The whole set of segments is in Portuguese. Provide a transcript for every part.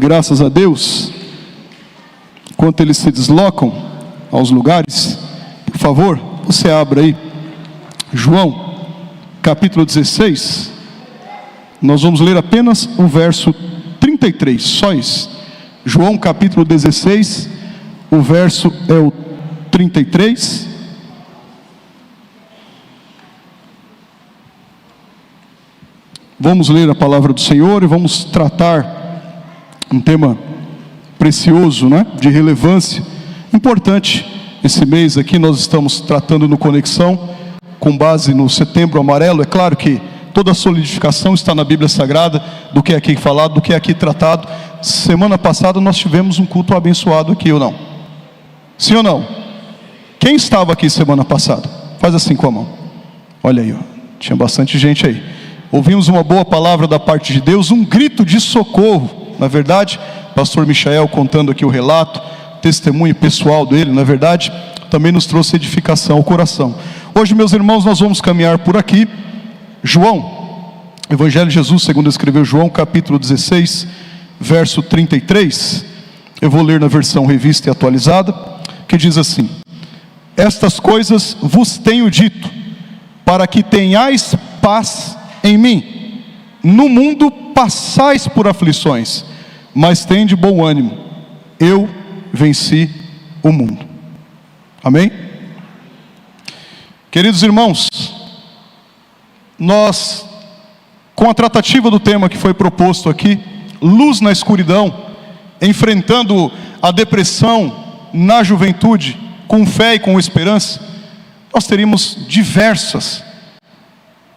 Graças a Deus. Enquanto eles se deslocam aos lugares, por favor, você abra aí João capítulo 16. Nós vamos ler apenas o verso 33, só isso. João capítulo 16, o verso é o 33. Vamos ler a palavra do Senhor e vamos tratar um tema precioso, né? De relevância, importante. Esse mês aqui nós estamos tratando no Conexão, com base no Setembro Amarelo. É claro que toda a solidificação está na Bíblia Sagrada, do que é aqui falado, do que é aqui tratado. Semana passada nós tivemos um culto abençoado aqui, ou não? Sim ou não? Quem estava aqui semana passada? Faz assim com a mão. Olha aí, ó. Tinha bastante gente aí. Ouvimos uma boa palavra da parte de Deus, um grito de socorro. Na verdade, pastor Michael contando aqui o relato, testemunho pessoal dele, na verdade, também nos trouxe edificação ao coração. Hoje, meus irmãos, nós vamos caminhar por aqui. João, Evangelho de Jesus segundo escreveu João, capítulo 16, verso 33. Eu vou ler na versão revista e atualizada, que diz assim: estas coisas vos tenho dito, para que tenhais paz em mim. No mundo passais por aflições, mas tende bom ânimo, eu venci o mundo. Amém? Queridos irmãos, nós, com a tratativa do tema que foi proposto aqui, luz na escuridão, enfrentando a depressão na juventude, com fé e com esperança, nós teríamos diversas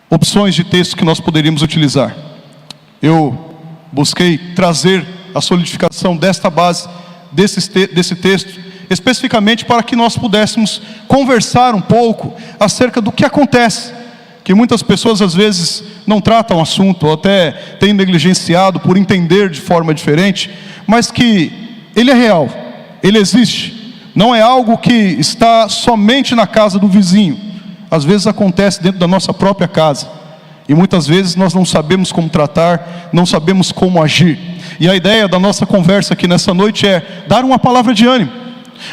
opções de texto que nós poderíamos utilizar. Eu busquei trazer a solidificação desta base, desse texto, especificamente para que nós pudéssemos conversar um pouco acerca do que acontece, que muitas pessoas às vezes não tratam o assunto, ou até têm negligenciado por entender de forma diferente, mas que ele é real, ele existe, não é algo que está somente na casa do vizinho. Às vezes acontece dentro da nossa própria casa, e muitas vezes nós não sabemos como tratar, não sabemos como agir. E a ideia da nossa conversa aqui nessa noite é dar uma palavra de ânimo,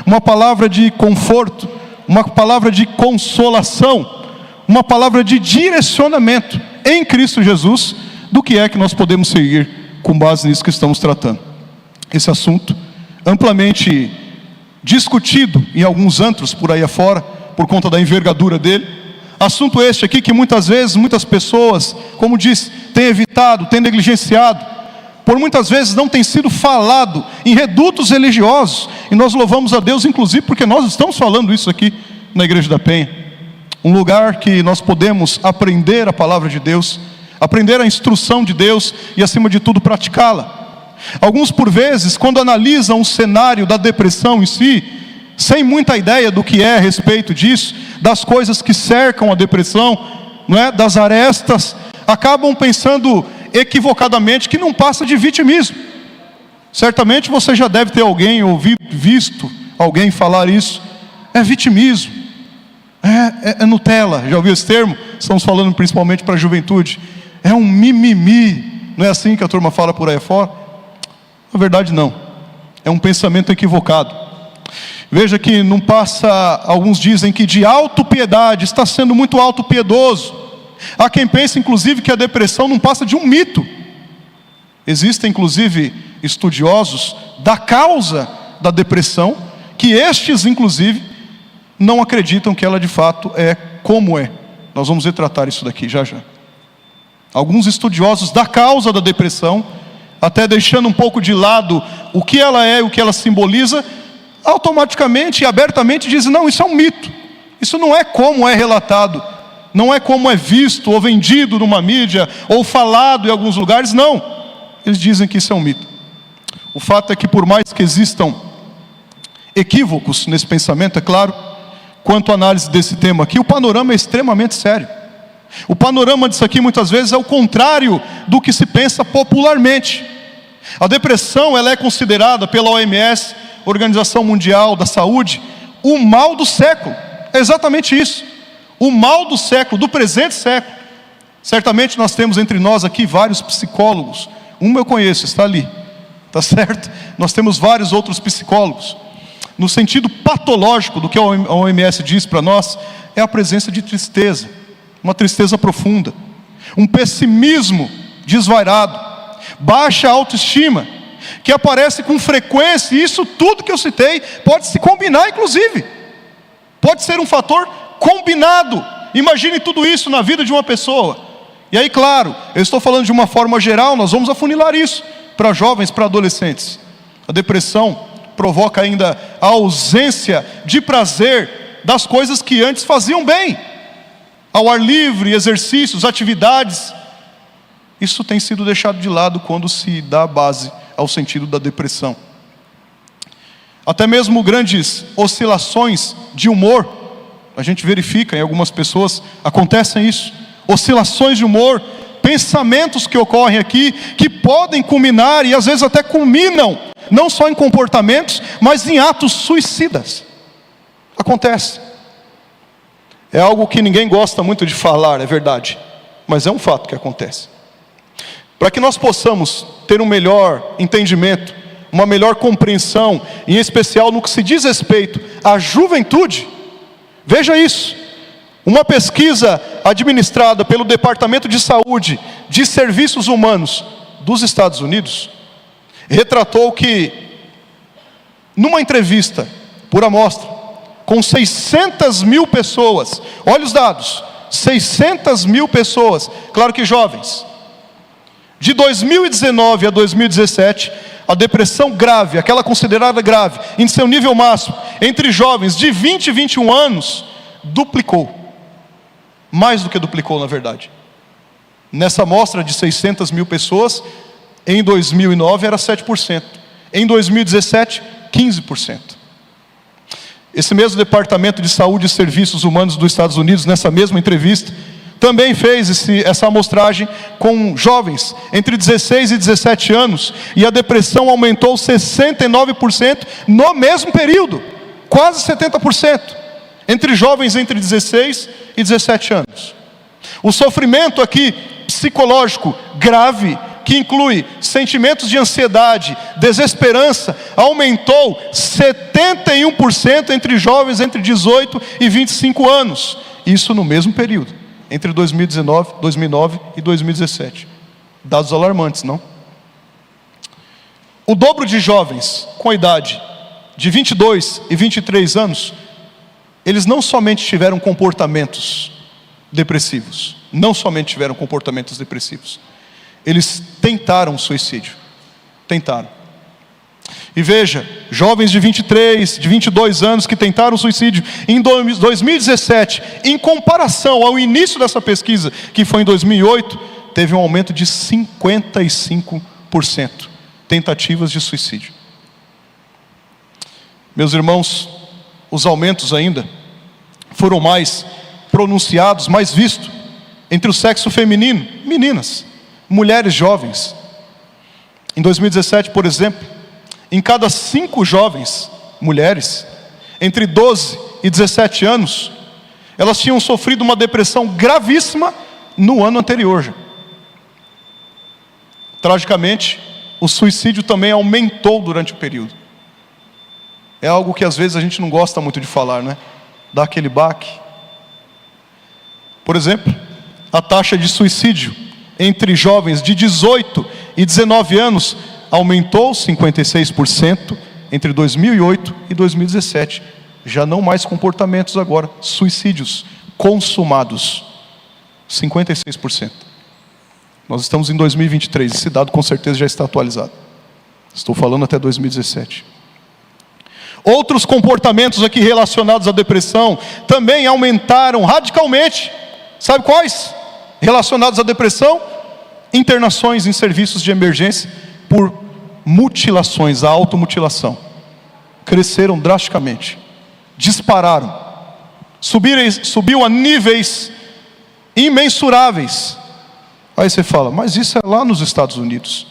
uma palavra de conforto, uma palavra de consolação, uma palavra de direcionamento em Cristo Jesus, do que é que nós podemos seguir com base nisso que estamos tratando. Esse assunto, amplamente discutido em alguns antros por aí afora, por conta da envergadura dele. Assunto este aqui que muitas vezes, muitas pessoas, como disse, têm evitado, têm negligenciado, por muitas vezes não tem sido falado em redutos religiosos, e nós louvamos a Deus, inclusive, porque nós estamos falando isso aqui na Igreja da Penha, um lugar que nós podemos aprender a palavra de Deus, aprender a instrução de Deus e, acima de tudo, praticá-la. Alguns, por vezes, quando analisam o cenário da depressão em si, sem muita ideia do que é a respeito disso, das coisas que cercam a depressão, não é? Das arestas, acabam pensando equivocadamente que não passa de vitimismo. Certamente você já deve ter alguém ouvido, visto alguém falar isso. É vitimismo, é Nutella. Já ouviu esse termo? Estamos falando principalmente para a juventude. É um mimimi. Não é assim que a turma fala por aí fora? Na verdade não, é um pensamento equivocado. Veja que não passa, alguns dizem que de autopiedade, está sendo muito autopiedoso. Há quem pense inclusive que a depressão não passa de um mito. Existem inclusive estudiosos da causa da depressão, que estes inclusive não acreditam que ela de fato é como é. Nós vamos retratar isso daqui já já. Alguns estudiosos da causa da depressão, até deixando um pouco de lado o que ela é e o que ela simboliza, automaticamente e abertamente dizem: não, isso é um mito, isso não é como é relatado, não é como é visto ou vendido numa mídia ou falado em alguns lugares. Não, eles dizem que isso é um mito. O fato é que, por mais que existam equívocos nesse pensamento, é claro, quanto à análise desse tema aqui, o panorama é extremamente sério. O panorama disso aqui muitas vezes é o contrário do que se pensa popularmente. A depressão, ela é considerada pela OMS, Organização Mundial da Saúde, o mal do século. É exatamente isso, o mal do século, do presente século. Certamente nós temos entre nós aqui vários psicólogos. Um eu conheço, está ali, tá certo? Nós temos vários outros psicólogos. No sentido patológico do que a OMS diz para nós, é a presença de tristeza, uma tristeza profunda, um pessimismo desvairado, baixa autoestima, que aparece com frequência, e isso tudo que eu citei pode se combinar, inclusive, pode ser um fator combinado. Imagine tudo isso na vida de uma pessoa. E aí, claro, eu estou falando de uma forma geral, nós vamos afunilar isso para jovens, para adolescentes. A depressão provoca ainda a ausência de prazer das coisas que antes faziam bem, ao ar livre, exercícios, atividades. Isso tem sido deixado de lado quando se dá base ao sentido da depressão. Até mesmo grandes oscilações de humor, a gente verifica em algumas pessoas, acontecem isso, oscilações de humor, pensamentos que ocorrem aqui, que podem culminar, e às vezes até culminam, não só em comportamentos, mas em atos suicidas. Acontece. É algo que ninguém gosta muito de falar, é verdade, mas é um fato que acontece. Para que nós possamos ter um melhor entendimento, uma melhor compreensão, em especial no que se diz respeito à juventude, veja isso. Uma pesquisa administrada pelo Departamento de Saúde de Serviços Humanos dos Estados Unidos retratou que, numa entrevista por amostra, com 600 mil pessoas, olha os dados, 600 mil pessoas, claro que jovens, de 2019 a 2017, a depressão grave, aquela considerada grave, em seu nível máximo, entre jovens de 20 e 21 anos, duplicou. Mais do que duplicou, na verdade. Nessa amostra de 600 mil pessoas, em 2009 era 7%. Em 2017, 15%. Esse mesmo Departamento de Saúde e Serviços Humanos dos Estados Unidos, nessa mesma entrevista, também fez essa amostragem com jovens entre 16 e 17 anos, e a depressão aumentou 69% no mesmo período, quase 70%, entre jovens entre 16 e 17 anos. O sofrimento aqui psicológico grave, que inclui sentimentos de ansiedade, desesperança, aumentou 71% entre jovens entre 18 e 25 anos. Isso no mesmo período, entre 2009 e 2017. Dados alarmantes, não? O dobro de jovens com a idade de 22 e 23 anos, eles não somente tiveram comportamentos depressivos, eles tentaram suicídio. Tentaram. E veja, jovens de 23, de 22 anos que tentaram suicídio em 2017, em comparação ao início dessa pesquisa, que foi em 2008, teve um aumento de 55% tentativas de suicídio. Meus irmãos, os aumentos ainda foram mais pronunciados, mais vistos entre o sexo feminino, meninas, mulheres jovens. Em 2017, por exemplo, em cada 5 jovens mulheres, entre 12 e 17 anos, elas tinham sofrido uma depressão gravíssima no ano anterior já. Tragicamente, o suicídio também aumentou durante o período. É algo que às vezes a gente não gosta muito de falar, né? Dá aquele baque. Por exemplo, a taxa de suicídio entre jovens de 18 e 19 anos aumentou 56% entre 2008 e 2017. Já não mais comportamentos agora, suicídios consumados, 56%. Nós estamos em 2023, esse dado com certeza já está atualizado. Estou falando até 2017. Outros comportamentos aqui relacionados à depressão também aumentaram radicalmente. Sabe quais? Relacionados à depressão? Internações em serviços de emergência por mutilações, a automutilação. Cresceram drasticamente, dispararam, subiu a níveis imensuráveis. Aí você fala, mas isso é lá nos Estados Unidos.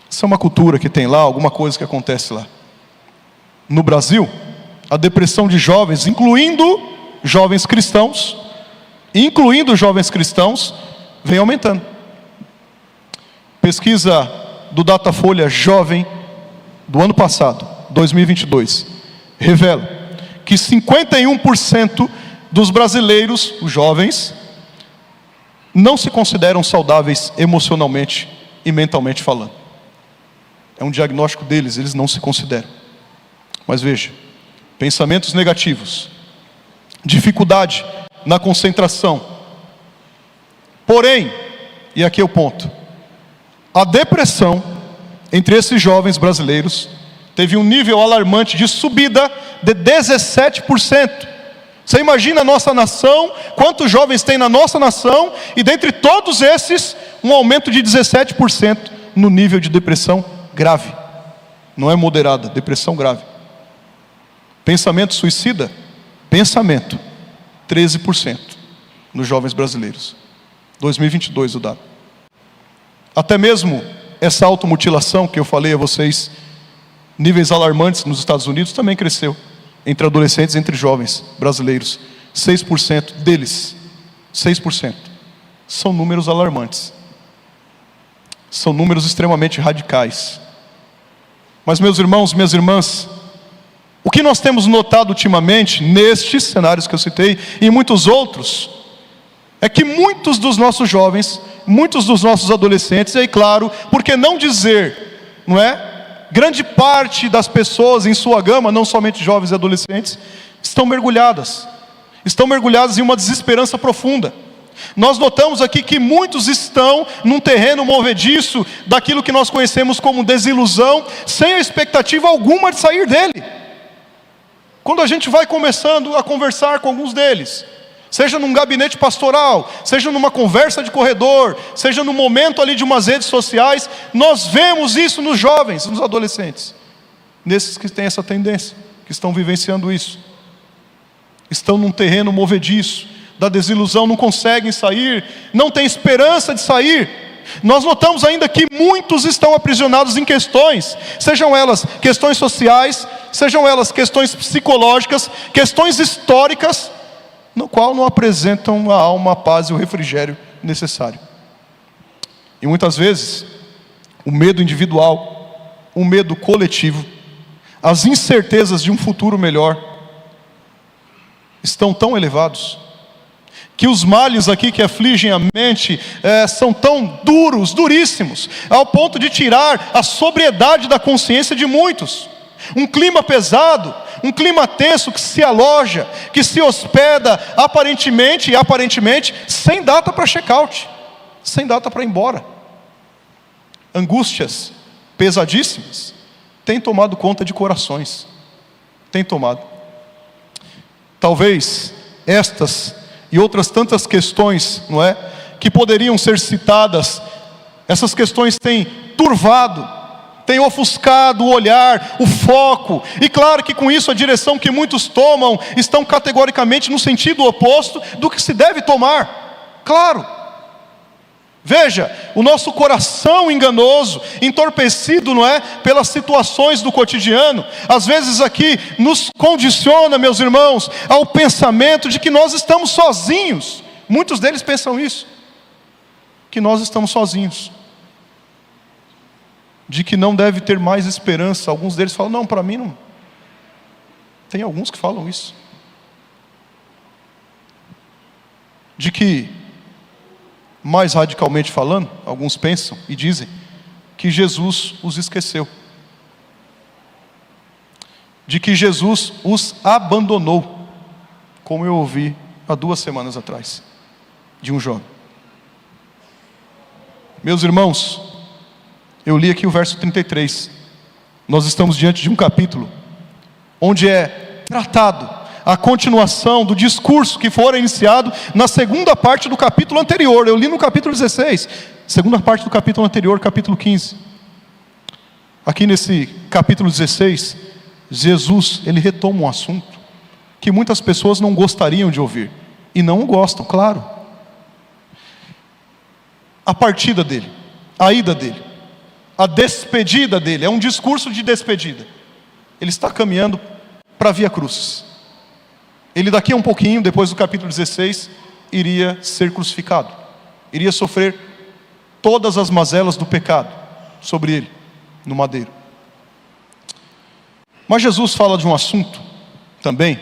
Isso é uma cultura que tem lá, alguma coisa que acontece lá. No Brasil, a depressão de jovens, incluindo jovens cristãos, vem aumentando. Pesquisa do Datafolha Jovem do ano passado, 2022, revela que 51% dos brasileiros, os jovens, não se consideram saudáveis emocionalmente e mentalmente falando. É um diagnóstico deles, eles não se consideram. Mas veja, pensamentos negativos, dificuldade na concentração. Porém, e aqui é o ponto, a depressão entre esses jovens brasileiros teve um nível alarmante de subida de 17%. Você imagina a nossa nação, quantos jovens tem na nossa nação, e dentre todos esses, um aumento de 17% no nível de depressão grave. Não é moderada, depressão grave. Pensamento suicida? Pensamento, 13% nos jovens brasileiros. 2022 o dado. Até mesmo essa automutilação que eu falei a vocês, níveis alarmantes nos Estados Unidos, também cresceu entre adolescentes e entre jovens brasileiros. 6% deles, 6%. São números alarmantes. São números extremamente radicais. Mas meus irmãos, minhas irmãs, o que nós temos notado ultimamente, nestes cenários que eu citei, e em muitos outros, é que muitos dos nossos jovens, muitos dos nossos adolescentes, e aí claro, por que não dizer, não é? Grande parte das pessoas em sua gama, não somente jovens e adolescentes, estão mergulhadas em uma desesperança profunda. Nós notamos aqui que muitos estão num terreno movediço daquilo que nós conhecemos como desilusão, sem a expectativa alguma de sair dele. Quando a gente vai começando a conversar com alguns deles, seja num gabinete pastoral, seja numa conversa de corredor, seja no momento ali de umas redes sociais, nós vemos isso nos jovens, nos adolescentes, nesses que têm essa tendência, que estão vivenciando isso, estão num terreno movediço, da desilusão, não conseguem sair, não têm esperança de sair. Nós notamos ainda que muitos estão aprisionados em questões, sejam elas questões sociais, sejam elas questões psicológicas, questões históricas, no qual não apresentam a alma, a paz e o refrigério necessário. E muitas vezes, o medo individual, o medo coletivo, as incertezas de um futuro melhor, estão tão elevados, que os males aqui que afligem a mente são tão duros, duríssimos, ao ponto de tirar a sobriedade da consciência de muitos. Um clima pesado, um clima tenso que se aloja, que se hospeda aparentemente, sem data para check-out, sem data para ir embora. Angústias pesadíssimas têm tomado conta de corações, têm tomado. Talvez estas e outras tantas questões, não é, que poderiam ser citadas, essas questões têm turvado, têm ofuscado o olhar, o foco, e claro que com isso a direção que muitos tomam estão categoricamente no sentido oposto do que se deve tomar. Claro, veja, o nosso coração enganoso, entorpecido, não é, pelas situações do cotidiano, às vezes aqui nos condiciona, meus irmãos, ao pensamento de que nós estamos sozinhos. Muitos deles pensam isso, que nós estamos sozinhos, de que não deve ter mais esperança. Alguns deles falam, não, para mim não. Tem alguns que falam isso, de que, mais radicalmente falando, alguns pensam e dizem que Jesus os esqueceu, de que Jesus os abandonou, como eu ouvi há 2 semanas atrás, de um jovem. Meus irmãos, eu li aqui o verso 33, nós estamos diante de um capítulo, onde é tratado a continuação do discurso que fora iniciado na segunda parte do capítulo anterior. Eu li no capítulo 16, segunda parte do capítulo anterior, capítulo 15. Aqui nesse capítulo 16, Jesus, ele retoma um assunto que muitas pessoas não gostariam de ouvir, e não o gostam, claro. A partida dele, a ida dele, a despedida dele, é um discurso de despedida. Ele está caminhando para a Via Crucis. Ele daqui a um pouquinho, depois do capítulo 16, iria ser crucificado, iria sofrer todas as mazelas do pecado, sobre ele, no madeiro. Mas Jesus fala de um assunto também,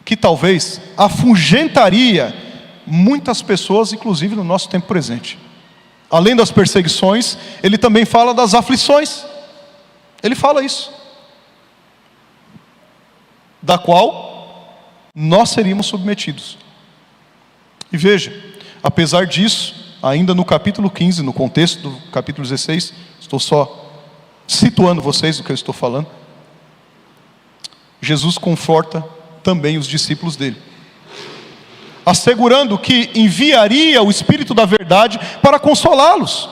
que talvez afugentaria muitas pessoas, inclusive no nosso tempo presente. Além das perseguições, ele também fala das aflições. Ele fala isso, da qual nós seríamos submetidos. E veja, apesar disso, ainda no capítulo 15, no contexto do capítulo 16, estou só situando vocês do que eu estou falando, Jesus conforta também os discípulos dele, assegurando que enviaria o Espírito da verdade para consolá-los.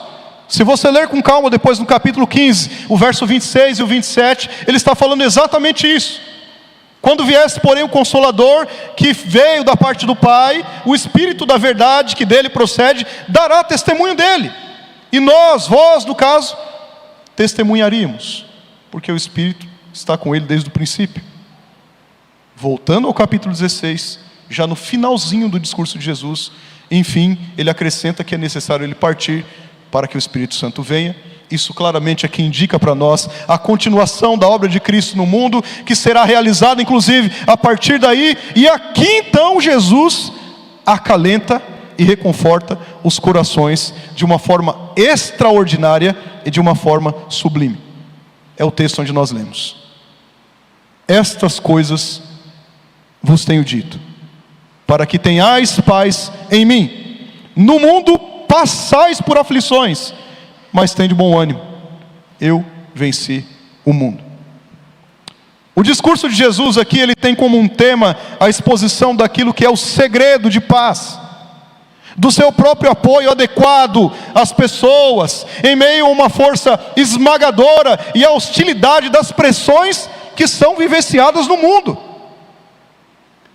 Se você ler com calma depois no capítulo 15, o verso 26 e o 27, ele está falando exatamente isso. Quando viesse, porém, o Consolador, que veio da parte do Pai, o Espírito da verdade, que dele procede, dará testemunho dele. E nós, vós, no caso, testemunharíamos, porque o Espírito está com ele desde o princípio. Voltando ao capítulo 16, já no finalzinho do discurso de Jesus, enfim, ele acrescenta que é necessário ele partir para que o Espírito Santo venha. Isso claramente aqui indica para nós a continuação da obra de Cristo no mundo, que será realizada inclusive a partir daí. E aqui então Jesus acalenta e reconforta os corações de uma forma extraordinária e de uma forma sublime. É o texto onde nós lemos: estas coisas vos tenho dito, para que tenhais paz em mim. No mundo passais por aflições, mas tende bom ânimo, eu venci o mundo. O discurso de Jesus aqui, ele tem como um tema a exposição daquilo que é o segredo de paz, do seu próprio apoio adequado às pessoas, em meio a uma força esmagadora e a hostilidade das pressões que são vivenciadas no mundo.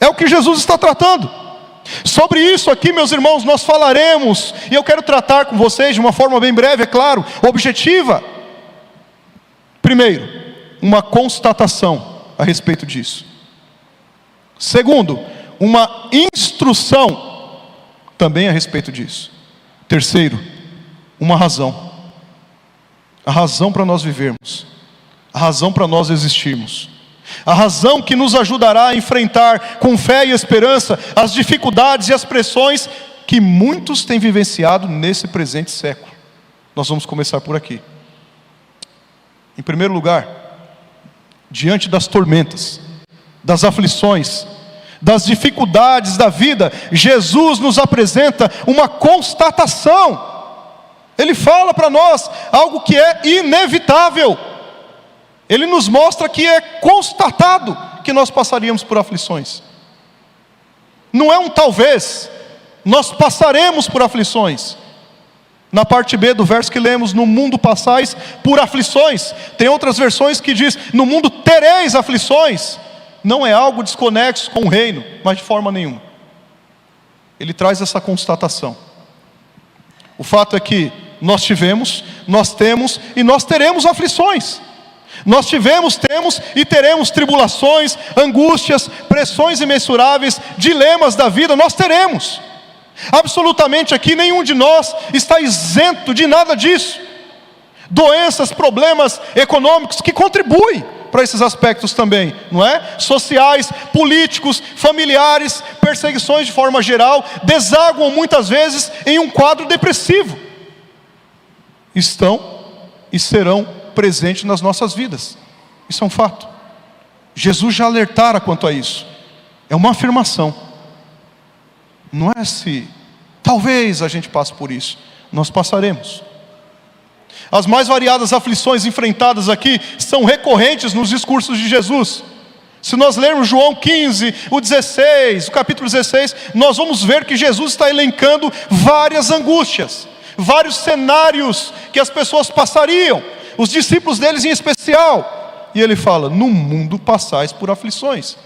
É o que Jesus está tratando. Sobre isso aqui, meus irmãos, nós falaremos, e eu quero tratar com vocês de uma forma bem breve, é claro, objetiva. Primeiro, uma constatação a respeito disso. Segundo, uma instrução também a respeito disso. Terceiro, uma razão. A razão para nós vivermos, a razão para nós existirmos, a razão que nos ajudará a enfrentar com fé e esperança as dificuldades e as pressões que muitos têm vivenciado nesse presente século. Nós vamos começar por aqui. Em primeiro lugar, diante das tormentas, das aflições, das dificuldades da vida, Jesus nos apresenta uma constatação. Ele fala para nós algo que é inevitável. Ele nos mostra que é constatado que nós passaríamos por aflições. Não é um talvez, nós passaremos por aflições. Na parte B do verso que lemos, no mundo passais por aflições. Tem outras versões que diz, no mundo tereis aflições. Não é algo desconexo com o reino, mas de forma nenhuma. Ele traz essa constatação. O fato é que nós tivemos, nós temos e nós teremos aflições. Nós tivemos, temos e teremos tribulações, angústias, pressões imensuráveis, dilemas da vida, nós teremos. Absolutamente aqui nenhum de nós está isento de nada disso. Doenças, problemas econômicos que contribuem para esses aspectos também, não é? Sociais, políticos, familiares, perseguições de forma geral, desaguam muitas vezes em um quadro depressivo. Estão e serão presentes nas nossas vidas. Isso é um fato. Jesus já alertara quanto a isso. É uma afirmação. Não é se talvez a gente passe por isso. Nós passaremos. As mais variadas aflições enfrentadas aqui são recorrentes nos discursos de Jesus. Se nós lermos João 15, o 16, o capítulo 16, nós vamos ver que Jesus está elencando várias angústias, vários cenários que as pessoas passariam, os discípulos deles em especial. E ele fala, no mundo passais por aflições.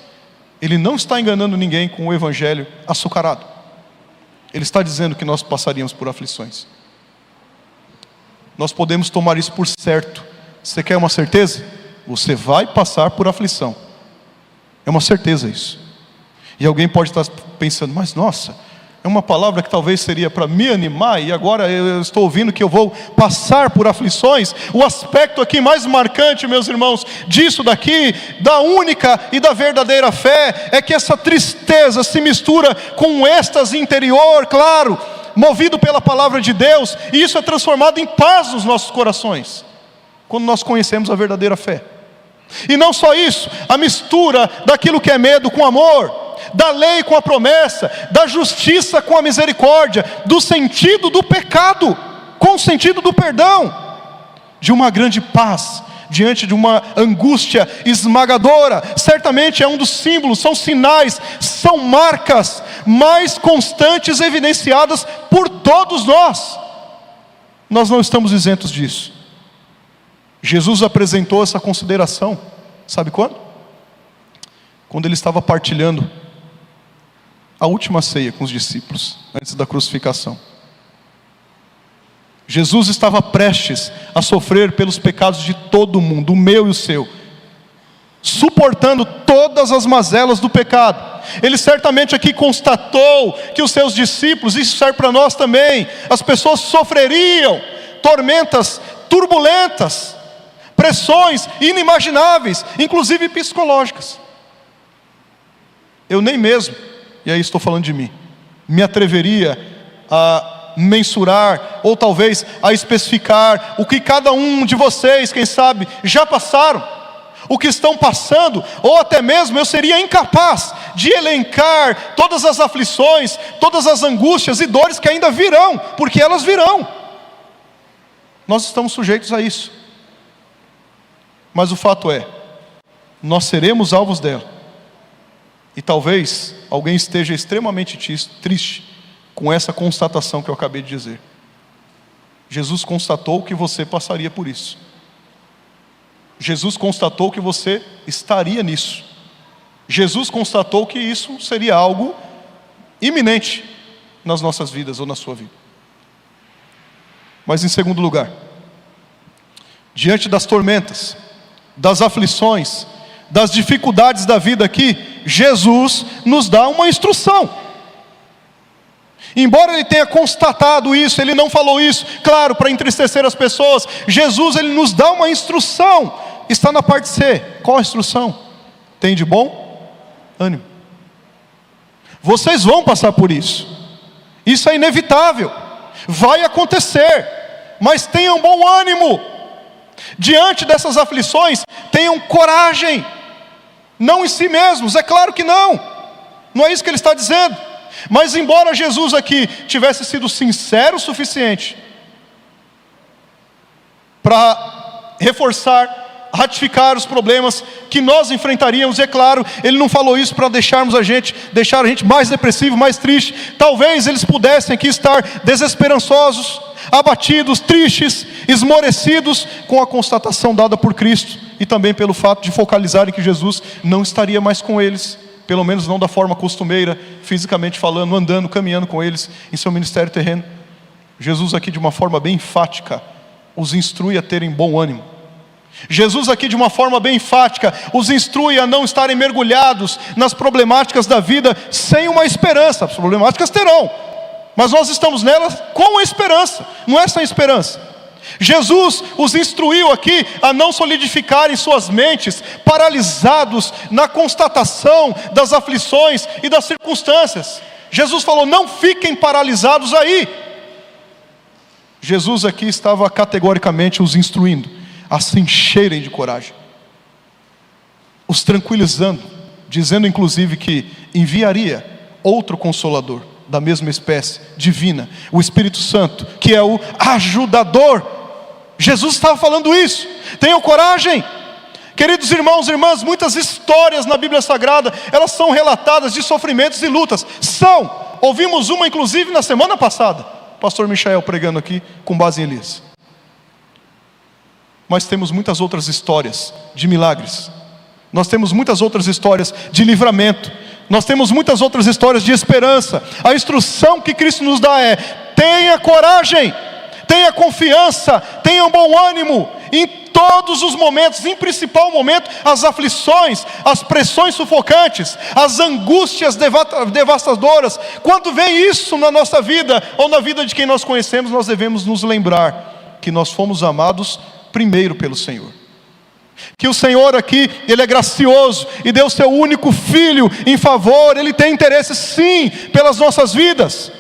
Ele não está enganando ninguém com o evangelho açucarado. Ele está dizendo que nós passaríamos por aflições. Nós podemos tomar isso por certo. Você quer uma certeza? Você vai passar por aflição. É uma certeza isso. E alguém pode estar pensando, mas nossa, É uma palavra que talvez seria para me animar, e agora eu estou ouvindo que eu vou passar por aflições. O aspecto aqui mais marcante, meus irmãos, disso daqui, da única e da verdadeira fé, é que essa tristeza se mistura com um êxtase interior, claro, movido pela palavra de Deus, e isso é transformado em paz nos nossos corações, quando nós conhecemos a verdadeira fé. E não só isso, a mistura daquilo que é medo com amor, da lei com a promessa, da justiça com a misericórdia, do sentido do pecado com o sentido do perdão, de uma grande paz diante de uma angústia esmagadora. Certamente é um dos símbolos, são sinais, são marcas mais constantes evidenciadas por todos nós. Nós não estamos isentos disso. Jesus apresentou essa consideração, sabe quando? Quando ele estava partilhando a última ceia com os discípulos, antes da crucificação. Jesus estava prestes a sofrer pelos pecados de todo mundo, o meu e o seu, suportando todas as mazelas do pecado. Ele certamente aqui constatou que os seus discípulos, isso serve para nós também, as pessoas sofreriam tormentas turbulentas, pressões inimagináveis, inclusive psicológicas. Eu nem mesmo, e aí estou falando de mim, me atreveria a mensurar, ou talvez a especificar, o que cada um de vocês, quem sabe, já passaram, o que estão passando, ou até mesmo eu seria incapaz de elencar todas as aflições, todas as angústias e dores que ainda virão, porque elas virão. Nós estamos sujeitos a isso. Mas o fato é, nós seremos alvos dela. E talvez alguém esteja extremamente triste com essa constatação que eu acabei de dizer. Jesus constatou que você passaria por isso. Jesus constatou que você estaria nisso. Jesus constatou que isso seria algo iminente nas nossas vidas ou na sua vida. Mas em segundo lugar, diante das tormentas, das aflições, das dificuldades da vida aqui, Jesus nos dá uma instrução. Embora ele tenha constatado isso, ele não falou isso, claro, para entristecer as pessoas. Jesus, ele nos dá uma instrução. Está na parte C. Qual a instrução? Tem de bom ânimo. Vocês vão passar por isso. Isso é inevitável. Vai acontecer. Mas tenham bom ânimo. Diante dessas aflições, tenham coragem. Não em si mesmos, é claro que não. Não é isso que ele está dizendo. Mas embora Jesus aqui tivesse sido sincero o suficiente para reforçar, ratificar os problemas que nós enfrentaríamos, é claro, ele não falou isso para deixar a gente mais depressivo, mais triste. Talvez eles pudessem aqui estar desesperançosos, abatidos, tristes, esmorecidos com a constatação dada por Cristo, e também pelo fato de focalizarem que Jesus não estaria mais com eles, pelo menos não da forma costumeira, fisicamente falando, andando, caminhando com eles em seu ministério terreno. Jesus aqui de uma forma bem enfática os instrui a terem bom ânimo. Jesus aqui de uma forma bem enfática os instrui a não estarem mergulhados nas problemáticas da vida sem uma esperança. As problemáticas terão, mas nós estamos nelas com a esperança, não é sem esperança. Jesus os instruiu aqui a não solidificarem suas mentes paralisados na constatação das aflições e das circunstâncias. Jesus falou, não fiquem paralisados aí. Jesus aqui estava categoricamente os instruindo a se encherem de coragem, os tranquilizando, dizendo inclusive que enviaria outro Consolador da mesma espécie, divina, o Espírito Santo, que é o ajudador. Jesus estava falando isso. Tenham coragem. Queridos irmãos e irmãs, muitas histórias na Bíblia Sagrada, elas são relatadas de sofrimentos e lutas. Ouvimos uma inclusive na semana passada, pastor Michael pregando aqui com base em Elias. Mas temos muitas outras histórias de milagres. Nós temos muitas outras histórias de livramento. Nós temos muitas outras histórias de esperança. A instrução que Cristo nos dá é: tenha coragem, tenha confiança, tenha bom ânimo. em todos os momentos, em principal momento, as aflições, as pressões sufocantes, as angústias devastadoras. Quando vem isso na nossa vida, ou na vida de quem nós conhecemos, nós devemos nos lembrar que nós fomos amados primeiro pelo Senhor. Que o Senhor aqui, Ele é gracioso e deu seu único Filho em favor. Ele tem interesse sim pelas nossas vidas.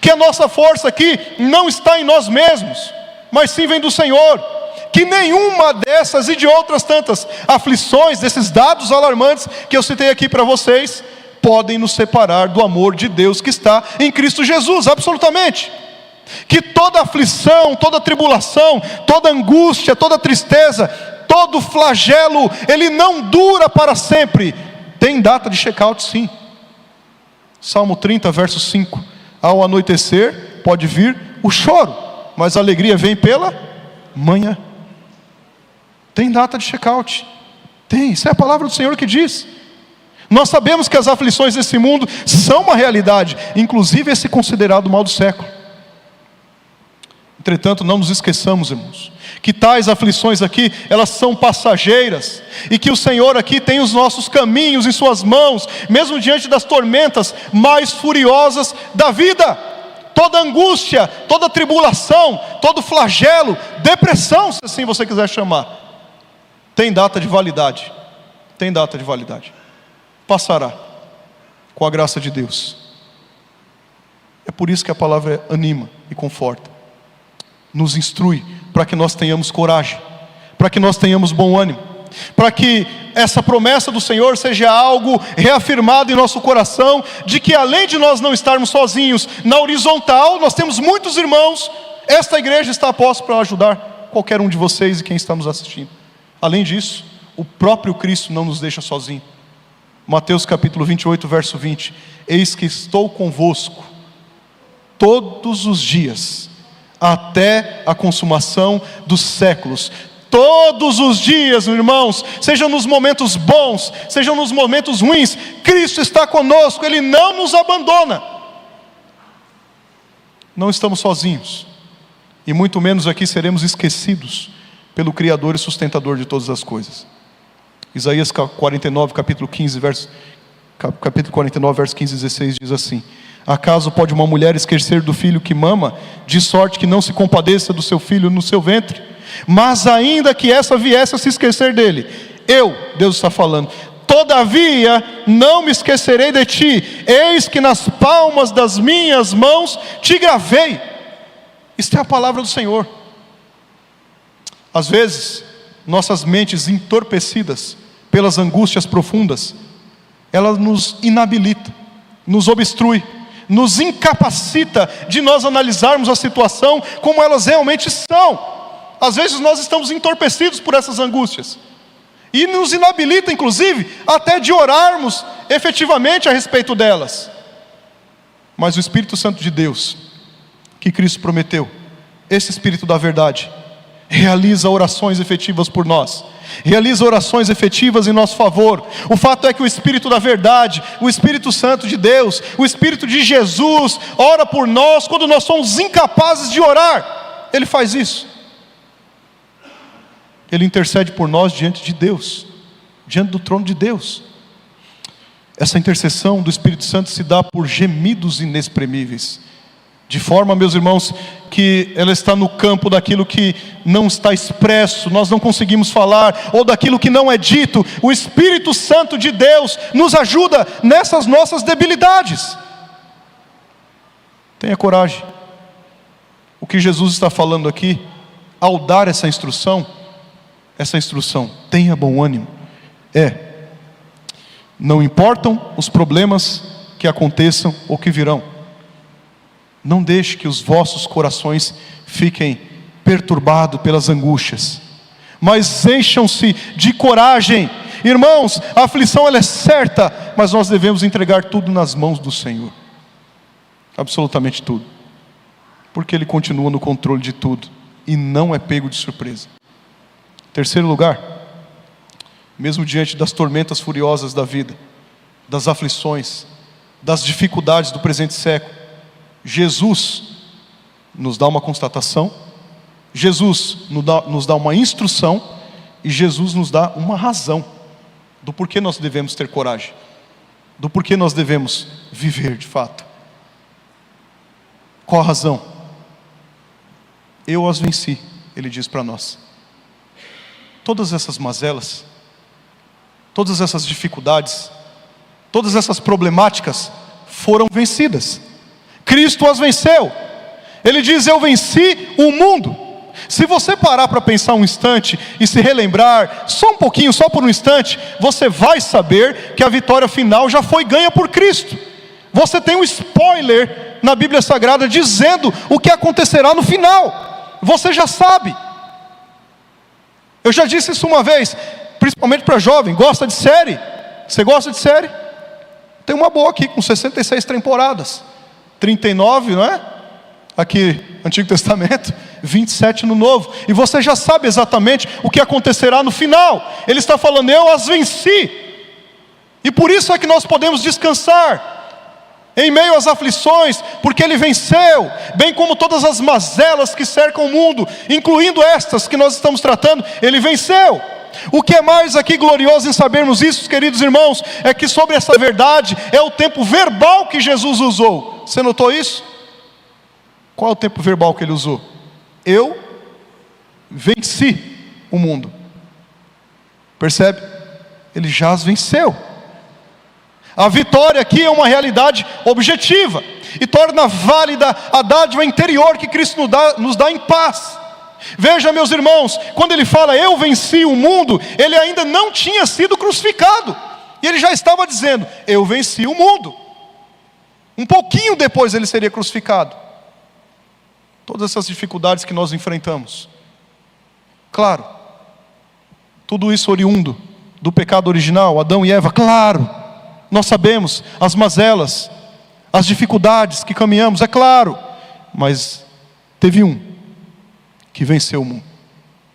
Que a nossa força aqui não está em nós mesmos, mas sim vem do Senhor. Que nenhuma dessas e de outras tantas aflições, desses dados alarmantes que eu citei aqui para vocês, podem nos separar do amor de Deus que está em Cristo Jesus, absolutamente. Que toda aflição, toda tribulação, toda angústia, toda tristeza, todo flagelo, ele não dura para sempre. Tem data de check-out sim. Salmo 30, verso 5. Ao anoitecer pode vir o choro, mas a alegria vem pela manhã. Tem data de check-out. Tem, isso é a palavra do Senhor que diz. Nós sabemos que as aflições desse mundo são uma realidade, inclusive esse considerado o mal do século. Entretanto, não nos esqueçamos, irmãos, que tais aflições aqui, elas são passageiras, e que o Senhor aqui tem os nossos caminhos em suas mãos, mesmo diante das tormentas mais furiosas da vida. Toda angústia, toda tribulação, todo flagelo, depressão, se assim você quiser chamar, tem data de validade. Tem data de validade. Passará, com a graça de Deus. É por isso que a palavra anima e conforta, nos instrui, para que nós tenhamos coragem, para que nós tenhamos bom ânimo, para que essa promessa do Senhor seja algo reafirmado em nosso coração, de que além de nós não estarmos sozinhos na horizontal, nós temos muitos irmãos. Esta igreja está posta para ajudar qualquer um de vocês e quem está nos assistindo. Além disso, o próprio Cristo não nos deixa sozinhos. Mateus capítulo 28, verso 20. Eis que estou convosco todos os dias, até a consumação dos séculos. Todos os dias, irmãos, sejam nos momentos bons, sejam nos momentos ruins, Cristo está conosco, Ele não nos abandona. Não estamos sozinhos, e muito menos aqui seremos esquecidos pelo Criador e sustentador de todas as coisas. Isaías 49, capítulo 49, verso 15 e 16 diz assim: acaso pode uma mulher esquecer do filho que mama, de sorte que não se compadeça do seu filho no seu ventre? Mas ainda que essa viesse a se esquecer dele, Deus está falando, todavia não me esquecerei de ti, eis que nas palmas das minhas mãos te gravei. Isto é a palavra do Senhor. Às vezes, nossas mentes entorpecidas pelas angústias profundas, ela nos inabilita, nos obstrui, nos incapacita de nós analisarmos a situação como elas realmente são. Às vezes nós estamos entorpecidos por essas angústias, e nos inabilita inclusive até de orarmos efetivamente a respeito delas. Mas o Espírito Santo de Deus, que Cristo prometeu, esse Espírito da verdade, realiza orações efetivas por nós, realiza orações efetivas em nosso favor. O fato é que o Espírito da verdade, o Espírito Santo de Deus, o Espírito de Jesus, ora por nós quando nós somos incapazes de orar. Ele faz isso. Ele intercede por nós diante de Deus, diante do trono de Deus. Essa intercessão do Espírito Santo se dá por gemidos inexprimíveis, de forma, meus irmãos, que ela está no campo daquilo que não está expresso, nós não conseguimos falar, ou daquilo que não é dito. O Espírito Santo de Deus nos ajuda nessas nossas debilidades. Tenha coragem. O que Jesus está falando aqui, ao dar essa instrução, tenha bom ânimo, não importam os problemas que aconteçam ou que virão, não deixe que os vossos corações fiquem perturbados pelas angústias, mas encham-se de coragem. Irmãos, a aflição ela é certa, mas nós devemos entregar tudo nas mãos do Senhor, absolutamente tudo, porque Ele continua no controle de tudo, e não é pego de surpresa. Terceiro lugar, mesmo diante das tormentas furiosas da vida, das aflições, das dificuldades do presente século, Jesus nos dá uma constatação Jesus nos dá uma instrução e Jesus nos dá uma razão do porquê nós devemos ter coragem, do porquê nós devemos viver de fato. Qual a razão? Eu as venci, ele diz para nós. Todas essas mazelas, todas essas dificuldades, todas essas problemáticas foram vencidas. Cristo as venceu. Ele diz: eu venci o mundo. Se você parar para pensar um instante e se relembrar, só um pouquinho, só por um instante, você vai saber que a vitória final já foi ganha por Cristo. Você tem um spoiler na Bíblia Sagrada dizendo o que acontecerá no final. Você já sabe. Eu já disse isso uma vez, principalmente para jovem. Gosta de série? Você gosta de série? Tem uma boa aqui, com 66 temporadas. 39, não é? Aqui, Antigo Testamento, 27 no Novo. E você já sabe exatamente o que acontecerá no final. Ele está falando: eu as venci. E por isso é que nós podemos descansar em meio às aflições, porque Ele venceu, bem como todas as mazelas que cercam o mundo, incluindo estas que nós estamos tratando. Ele venceu. O que é mais aqui glorioso em sabermos isso, queridos irmãos, é que sobre essa verdade é o tempo verbal que Jesus usou. Você notou isso? Qual é o tempo verbal que Ele usou? Eu venci o mundo. Percebe? Ele já as venceu. A vitória aqui é uma realidade objetiva e torna válida a dádiva interior que Cristo nos dá em paz. Veja, meus irmãos, quando Ele fala eu venci o mundo, Ele ainda não tinha sido crucificado, e Ele já estava dizendo: eu venci o mundo. Um pouquinho depois Ele seria crucificado. Todas essas dificuldades que nós enfrentamos, claro, tudo isso oriundo do pecado original, Adão e Eva, claro. Nós sabemos as mazelas, as dificuldades que caminhamos, é claro. Mas teve um que venceu o mundo: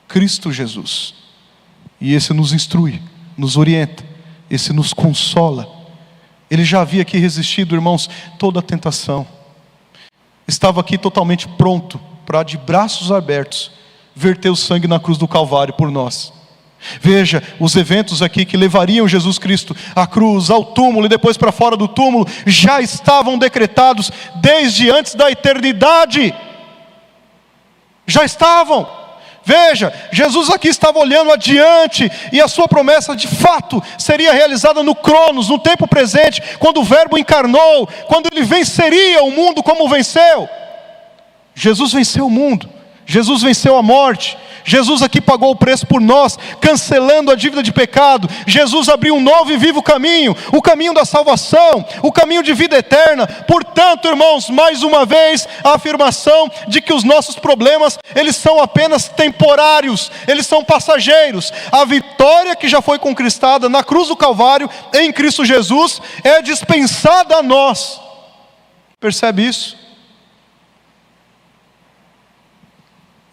Cristo Jesus. E esse nos instrui, nos orienta, esse nos consola. Ele já havia aqui resistido, irmãos, toda a tentação. Estava aqui totalmente pronto para, de braços abertos, verter o sangue na cruz do Calvário por nós. Veja, os eventos aqui que levariam Jesus Cristo à cruz, ao túmulo e depois para fora do túmulo, já estavam decretados desde antes da eternidade. Já estavam. Veja, Jesus aqui estava olhando adiante, e a sua promessa de fato seria realizada no Cronos, no tempo presente, quando o Verbo encarnou, quando Ele venceria o mundo como venceu. Jesus venceu o mundo, Jesus venceu a morte. Jesus aqui pagou o preço por nós, cancelando a dívida de pecado. Jesus abriu um novo e vivo caminho, o caminho da salvação, o caminho de vida eterna. Portanto, irmãos, mais uma vez a afirmação de que os nossos problemas, eles são apenas temporários, eles são passageiros. A vitória que já foi conquistada na cruz do Calvário, em Cristo Jesus, é dispensada a nós. Percebe isso?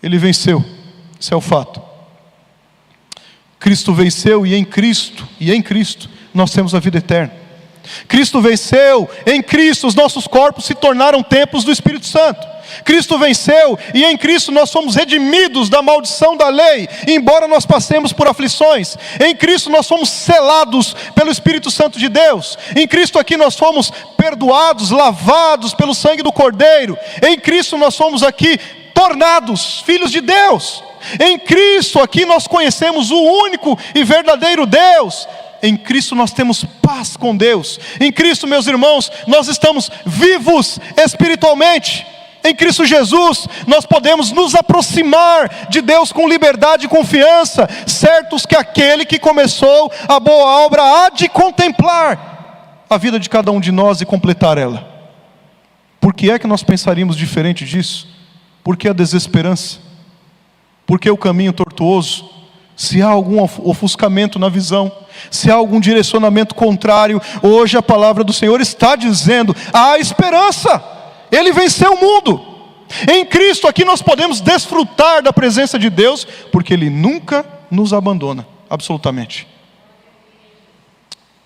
Ele venceu. Esse é o fato. Cristo venceu, e em Cristo nós temos a vida eterna. Cristo venceu, em Cristo os nossos corpos se tornaram templos do Espírito Santo. Cristo venceu, e em Cristo nós somos redimidos da maldição da lei, embora nós passemos por aflições. Em Cristo nós fomos selados pelo Espírito Santo de Deus. Em Cristo aqui nós fomos perdoados, lavados pelo sangue do Cordeiro. Em Cristo nós fomos aqui tornados filhos de Deus. Em Cristo aqui nós conhecemos o único e verdadeiro Deus. Em Cristo nós temos paz com Deus. Em Cristo, meus irmãos, nós estamos vivos espiritualmente. Em Cristo Jesus nós podemos nos aproximar de Deus com liberdade e confiança, certos que aquele que começou a boa obra há de contemplar a vida de cada um de nós e completar ela. Por que é que nós pensaríamos diferente disso? Por que a desesperança? Por que o caminho tortuoso? Se há algum ofuscamento na visão, se há algum direcionamento contrário, hoje a palavra do Senhor está dizendo: há esperança. Ele venceu o mundo. Em Cristo aqui nós podemos desfrutar da presença de Deus, porque Ele nunca nos abandona, absolutamente.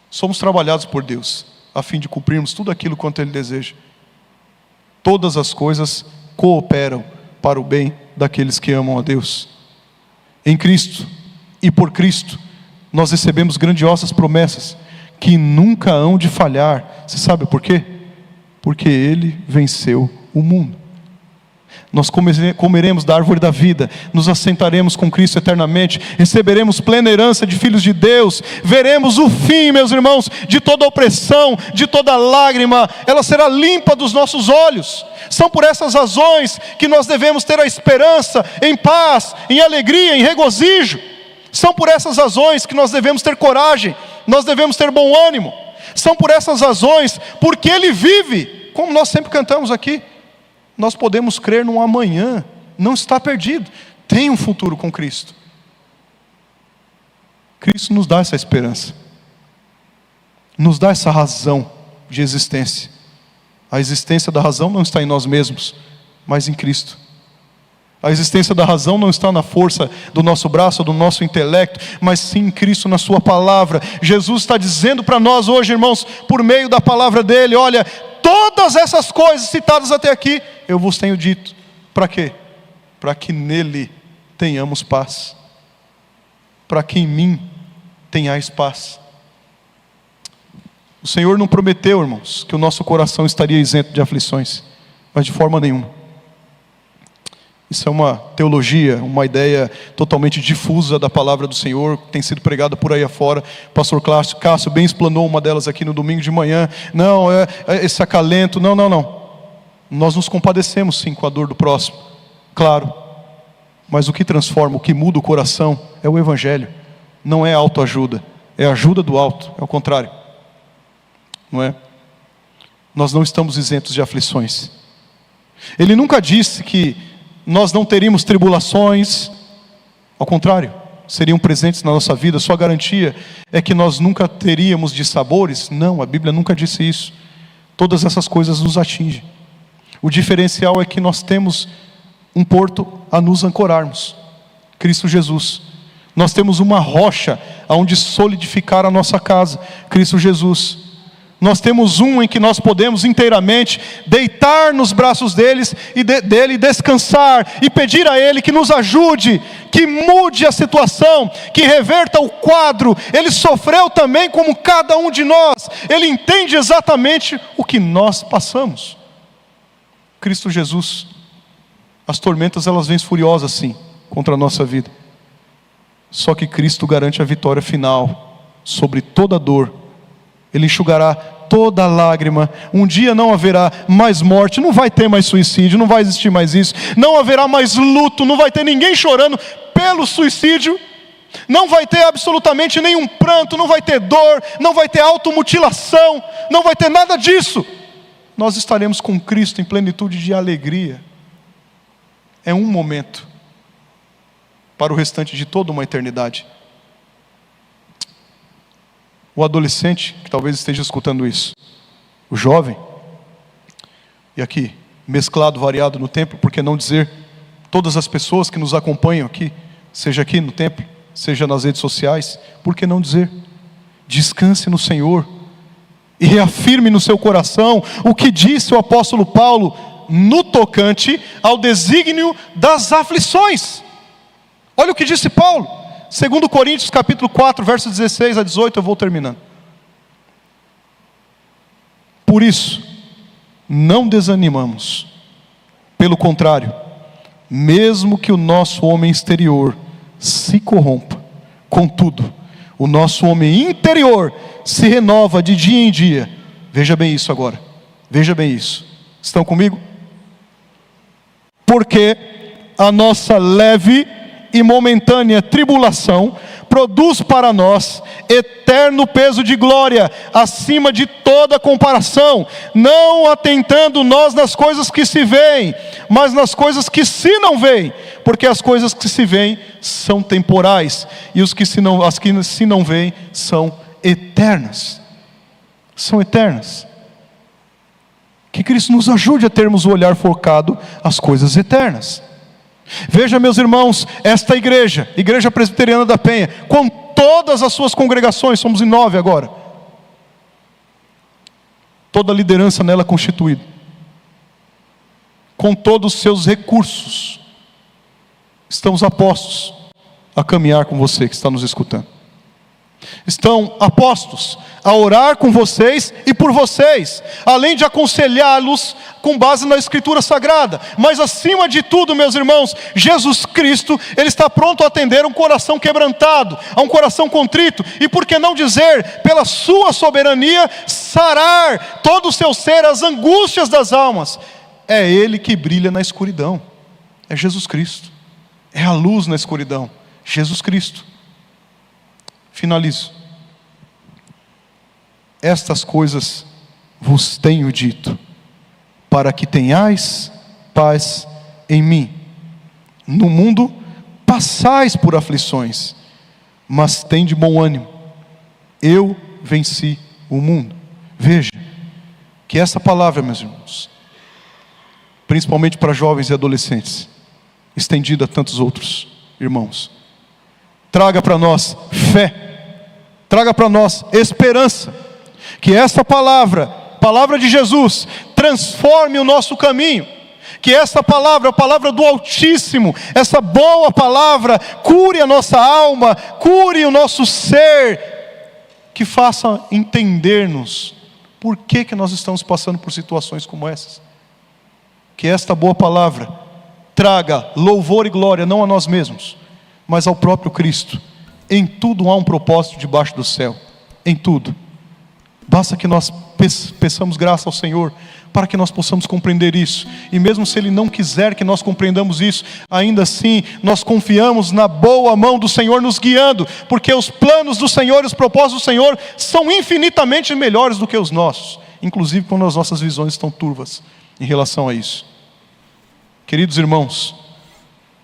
Somos trabalhados por Deus, a fim de cumprirmos tudo aquilo quanto Ele deseja. Todas as coisas cooperam para o bem daqueles que amam a Deus. Em Cristo e por Cristo, nós recebemos grandiosas promessas que nunca hão de falhar. Você sabe por quê? Porque Ele venceu o mundo. Nós comeremos da árvore da vida, nos assentaremos com Cristo eternamente, receberemos plena herança de filhos de Deus, veremos o fim, meus irmãos, de toda opressão, de toda lágrima, ela será limpa dos nossos olhos. São por essas razões que nós devemos ter a esperança em paz, em alegria, em regozijo. São por essas razões que nós devemos ter coragem, nós devemos ter bom ânimo. São por essas razões, porque Ele vive, como nós sempre cantamos aqui, nós podemos crer no amanhã, não está perdido, tem um futuro com Cristo. Cristo nos dá essa esperança, nos dá essa razão de existência. A existência da razão não está em nós mesmos, mas em Cristo. A existência da razão não está na força do nosso braço, do nosso intelecto, mas sim em Cristo, na sua palavra. Jesus está dizendo para nós hoje, irmãos, por meio da palavra dele: olha, todas essas coisas citadas até aqui, eu vos tenho dito. Para quê? Para que nele tenhamos paz. Para que em mim tenhais paz. O Senhor não prometeu, irmãos, que o nosso coração estaria isento de aflições, mas de forma nenhuma. Isso é uma teologia, uma ideia totalmente difusa da palavra do Senhor, que tem sido pregada por aí afora. O pastor Cássio bem explanou uma delas aqui no domingo de manhã. Não, esse acalento, não. Nós nos compadecemos sim com a dor do próximo, claro. Mas o que transforma, o que muda o coração é o Evangelho. Não é autoajuda, é ajuda do alto, é o contrário. Não é? Nós não estamos isentos de aflições. Ele nunca disse que nós não teríamos tribulações, ao contrário, seriam presentes na nossa vida. Sua garantia é que nós nunca teríamos dissabores? Não, a Bíblia nunca disse isso. Todas essas coisas nos atingem. O diferencial é que nós temos um porto a nos ancorarmos, Cristo Jesus. Nós temos uma rocha aonde solidificar a nossa casa, Cristo Jesus. Nós temos um em que nós podemos inteiramente deitar nos braços dele, descansar e pedir a Ele que nos ajude, que mude a situação, que reverta o quadro. Ele sofreu também como cada um de nós, Ele entende exatamente o que nós passamos. Cristo Jesus, as tormentas elas vêm furiosas sim, contra a nossa vida. Só que Cristo garante a vitória final sobre toda dor. Ele enxugará toda lágrima. Um dia não haverá mais morte, não vai ter mais suicídio, não vai existir mais isso. Não haverá mais luto, não vai ter ninguém chorando pelo suicídio. Não vai ter absolutamente nenhum pranto, não vai ter dor, não vai ter automutilação, não vai ter nada disso. Nós estaremos com Cristo em plenitude de alegria. É um momento para o restante de toda uma eternidade. O adolescente, que talvez esteja escutando isso, o jovem, e aqui, mesclado, variado no templo, por que não dizer, todas as pessoas que nos acompanham aqui, seja aqui no templo, seja nas redes sociais, por que não dizer, descanse no Senhor, e reafirme no seu coração o que disse o apóstolo Paulo, no tocante ao desígnio das aflições. Olha o que disse Paulo, 2 Coríntios capítulo 4, versos 16 a 18, eu vou terminando. Por isso, não desanimamos. Pelo contrário, mesmo que o nosso homem exterior se corrompa, contudo, o nosso homem interior se renova de dia em dia. Veja bem isso agora, veja bem isso. Estão comigo? Porque a nossa leve e momentânea tribulação produz para nós eterno peso de glória, acima de toda comparação, não atentando nós nas coisas que se veem, mas nas coisas que se não veem, porque as coisas que se veem são temporais, e as que se não veem são eternas. São eternas. Que Cristo nos ajude a termos o olhar focado às coisas eternas. Veja, meus irmãos, esta igreja, Igreja Presbiteriana da Penha, com todas as suas congregações, somos em 9 agora, toda a liderança nela constituída, com todos os seus recursos, estamos apostos a caminhar com você que está nos escutando. Estão apostos a orar com vocês e por vocês, além de aconselhá-los com base na Escritura Sagrada. Mas acima de tudo, meus irmãos, Jesus Cristo, Ele está pronto a atender um coração quebrantado, a um coração contrito, e por que não dizer, pela sua soberania, sarar todo o seu ser, as angústias das almas. É Ele que brilha na escuridão, é Jesus Cristo, é a luz na escuridão, Jesus Cristo. Finalizo. Estas coisas vos tenho dito, para que tenhais paz em mim. No mundo passais por aflições, mas tende bom ânimo. Eu venci o mundo. Veja, que essa palavra, meus irmãos, principalmente para jovens e adolescentes, estendida a tantos outros irmãos, traga para nós fé, traga para nós esperança, que essa palavra, palavra de Jesus, transforme o nosso caminho, que essa palavra, a palavra do Altíssimo, essa boa palavra, cure a nossa alma, cure o nosso ser, que faça entender-nos, por que nós estamos passando por situações como essas, que esta boa palavra traga louvor e glória, não a nós mesmos, mas ao próprio Cristo. Em tudo há um propósito debaixo do céu, em tudo. Basta que nós peçamos graça ao Senhor, para que nós possamos compreender isso, e mesmo se Ele não quiser que nós compreendamos isso, ainda assim, nós confiamos na boa mão do Senhor nos guiando, porque os planos do Senhor e os propósitos do Senhor, são infinitamente melhores do que os nossos, inclusive quando as nossas visões estão turvas, em relação a isso. Queridos irmãos,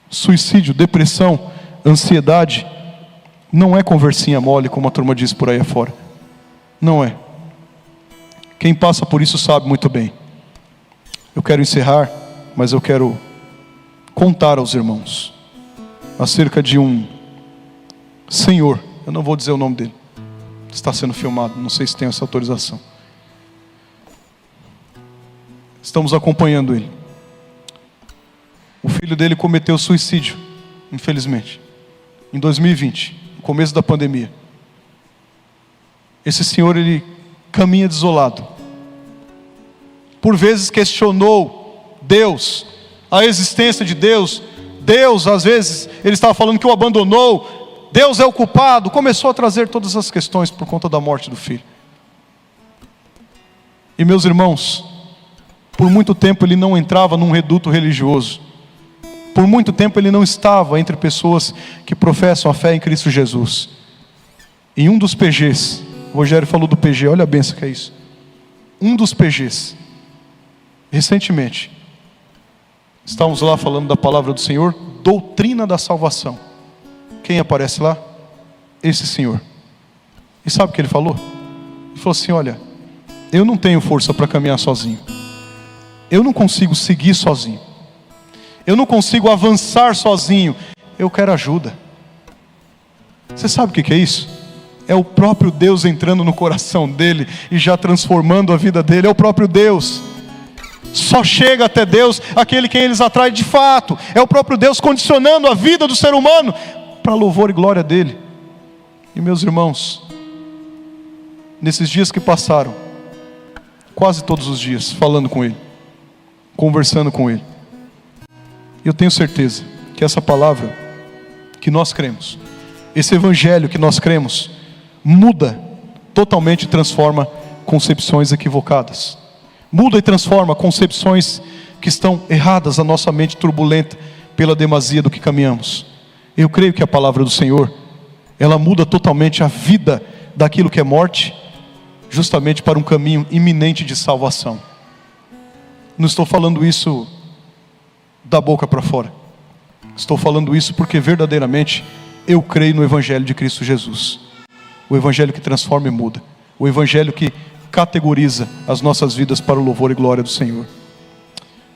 suicídio, depressão, ansiedade, não é conversinha mole, como a turma diz por aí afora. Não é. Quem passa por isso sabe muito bem. Eu quero encerrar, mas eu quero contar aos irmãos acerca de um senhor, eu não vou dizer o nome dele, está sendo filmado, não sei se tem essa autorização. Estamos acompanhando ele. O filho dele cometeu suicídio, infelizmente, em 2020, no começo da pandemia. Esse senhor, ele caminha desolado. Por vezes questionou Deus, a existência de Deus. Deus, às vezes, ele estava falando que o abandonou. Deus é o culpado. Começou a trazer todas as questões por conta da morte do filho. E meus irmãos, por muito tempo ele não entrava num reduto religioso. Por muito tempo ele não estava entre pessoas que professam a fé em Cristo Jesus. Em um dos PGs, o Rogério falou do PG, olha a benção que é isso. Um dos PGs, recentemente, estávamos lá falando da palavra do Senhor, doutrina da salvação. Quem aparece lá? Esse senhor. E sabe o que ele falou? Ele falou assim, olha, eu não tenho força para caminhar sozinho. Eu não consigo seguir sozinho. Eu não consigo avançar sozinho. Eu quero ajuda. Você sabe o que é isso? É o próprio Deus entrando no coração dele e já transformando a vida dele. É o próprio Deus. Só chega até Deus aquele quem eles atraem de fato. É o próprio Deus condicionando a vida do ser humano para louvor e glória dele. E meus irmãos, nesses dias que passaram, quase todos os dias, falando com ele, conversando com ele, eu tenho certeza que essa palavra que nós cremos, esse evangelho que nós cremos, muda totalmente e transforma concepções equivocadas. Muda e transforma concepções que estão erradas na nossa mente turbulenta pela demasia do que caminhamos. Eu creio que a palavra do Senhor, ela muda totalmente a vida daquilo que é morte, justamente para um caminho iminente de salvação. Não estou falando isso da boca para fora. Estou falando isso porque verdadeiramente eu creio no Evangelho de Cristo Jesus. O Evangelho que transforma e muda. O Evangelho que categoriza as nossas vidas para o louvor e glória do Senhor.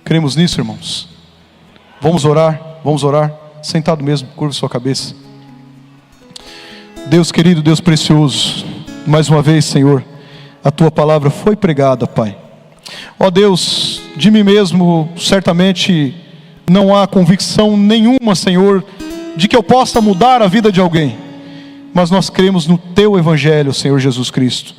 Cremos nisso, irmãos? Vamos orar, sentado mesmo, curva sua cabeça. Deus querido, Deus precioso, mais uma vez, Senhor, a Tua palavra foi pregada, Pai. Ó Deus, De mim mesmo, certamente, não há convicção nenhuma, Senhor, de que eu possa mudar a vida de alguém. Mas nós cremos no Teu Evangelho, Senhor Jesus Cristo.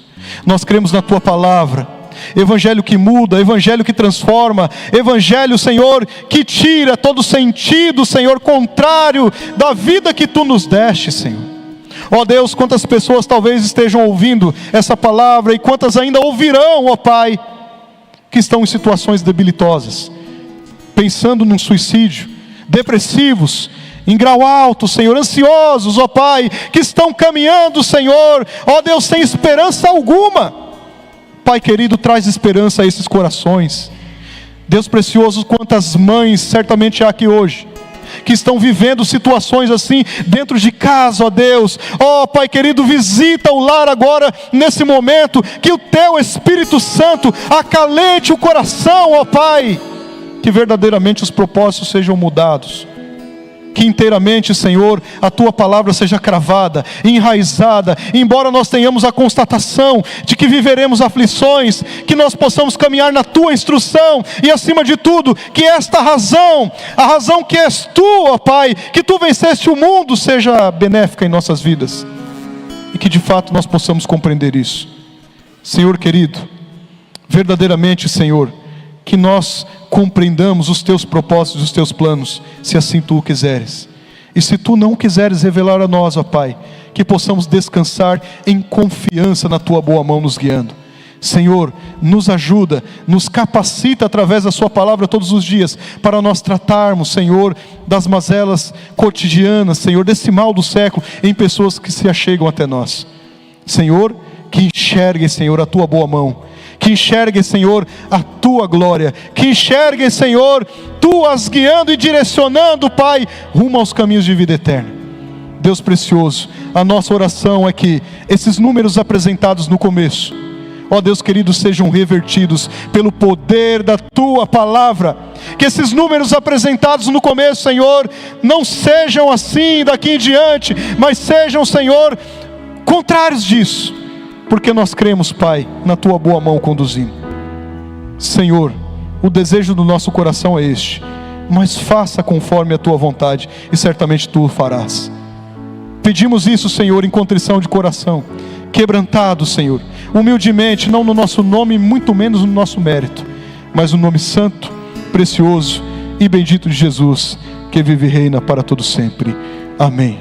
Nós cremos na Tua Palavra. Evangelho que muda, Evangelho que transforma, Evangelho, Senhor, que tira todo sentido, Senhor, contrário da vida que Tu nos deste, Senhor. Ó Deus, quantas pessoas talvez estejam ouvindo essa palavra e quantas ainda ouvirão, ó Pai, que estão em situações debilitosas, pensando num suicídio, depressivos, em grau alto, Senhor, ansiosos, ó Pai, que estão caminhando, Senhor, ó Deus, sem esperança alguma. Pai querido, traz esperança a esses corações. Deus precioso, quantas mães certamente há aqui hoje, que estão vivendo situações assim, dentro de casa, ó Deus. Ó Pai querido, visita o lar agora, nesse momento, que o Teu Espírito Santo acalente o coração, ó Pai, que verdadeiramente os propósitos sejam mudados, que inteiramente, Senhor, a Tua palavra seja cravada, enraizada, embora nós tenhamos a constatação de que viveremos aflições, que nós possamos caminhar na Tua instrução, e acima de tudo, que esta razão, a razão que és Tu, ó Pai, que Tu venceste o mundo, seja benéfica em nossas vidas, e que de fato nós possamos compreender isso. Senhor querido, verdadeiramente, Senhor, que nós compreendamos os Teus propósitos, os Teus planos, se assim Tu o quiseres. E se Tu não quiseres revelar a nós, ó Pai, que possamos descansar em confiança na Tua boa mão nos guiando. Senhor, nos ajuda, nos capacita através da Sua palavra todos os dias, para nós tratarmos, Senhor, das mazelas cotidianas, Senhor, desse mal do século, em pessoas que se achegam até nós. Senhor, que enxerguem, Senhor, a Tua boa mão, que enxerguem, Senhor, a Tua glória, que enxerguem, Senhor, Tu as guiando e direcionando, Pai, rumo aos caminhos de vida eterna. Deus precioso, a nossa oração é que esses números apresentados no começo, ó Deus querido, sejam revertidos pelo poder da Tua palavra. Que esses números apresentados no começo, Senhor, não sejam assim daqui em diante, mas sejam, Senhor, contrários disso, porque nós cremos, Pai, na Tua boa mão conduzindo. Senhor, o desejo do nosso coração é este, mas faça conforme a Tua vontade, e certamente Tu o farás. Pedimos isso, Senhor, em contrição de coração, quebrantado, Senhor, humildemente, não no nosso nome, muito menos no nosso mérito, mas no nome santo, precioso e bendito de Jesus, que vive e reina para todo sempre. Amém.